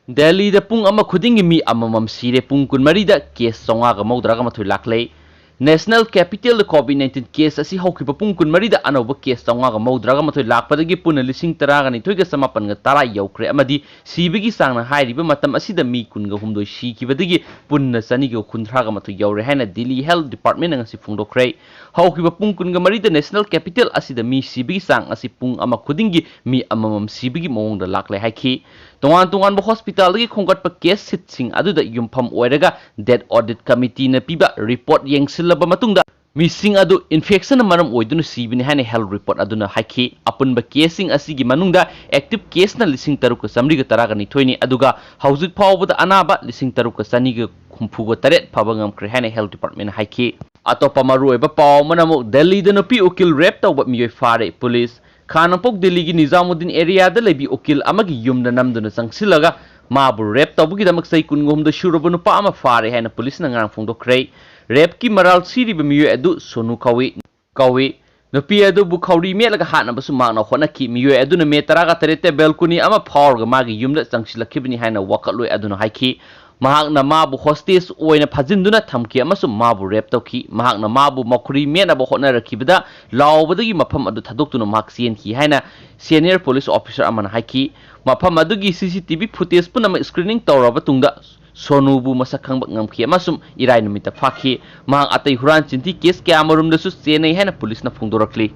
Delhi da pung ama khudinggi mi amamam sire pung kun marida case songa ga maudraga mathoi laklei National Capital the COVID-19 case asi hauki pung kun marida anoba case songa ga maudraga mathoi lakpadagi puna lising taraga ni thoiga samapan ga tara yaukre amadi sibigi sangna hairiba matam asida mi kun ga humdoi sikibadagi punna sani ga khunthra ga mathoi yaure haina Delhi Health Department ngasi phungdokre hauki pung kun ga marida National Capital asida mi sibigi sang asi pung ama khudinggi mi amamam sibigi mawong da laklei haiki Tungan hospital lagi khongkat pa case sit sing adu da yumpham oiraga dead audit committee na piba report yengsilaba matungda missing adu infection na maram oiduna sibini hane health report aduna haiki apun ba casing asigi manungda active case na lising taruka samriga taraga ni thoini aduga hauzik phawbada anaba lising taruka saniga khumfuga taret phabangam kre hane health department haiki atopa maru eba paw manamu Delhi da Nupi ukil rap tawba miyoi fare police Khanapok Delhi ki Nizamuddin area da lebi ukil amagi yumda namduna sangsilaga mabu rap tabugi damak sai kungum da shurabunu pa ama fare haina police na ngang phongdokre rap ki maral siri be miyo edu sonu kawi Nupi edu bu khawri melaga hana basu magna khona ki miyo edu na metaraga tarete balcony ama phawrga magi yumda sangsilakibni haina wakaloi aduna haiki mahakna mabu hostage oina phajinduna thamki amasu mabu rap tawki mahakna mabu makhuri mena bo hotna rakibada laobadagi mafam adu thadoktuno mak sien ki haina senior police officer amana haiki mafam adugi CCTV footage punama screening tawraba tungda sonubu masakhang ngamki amasum irai numita phaki mahak atai huran chinti case kya amarum dasu senai haina police na phungdorakli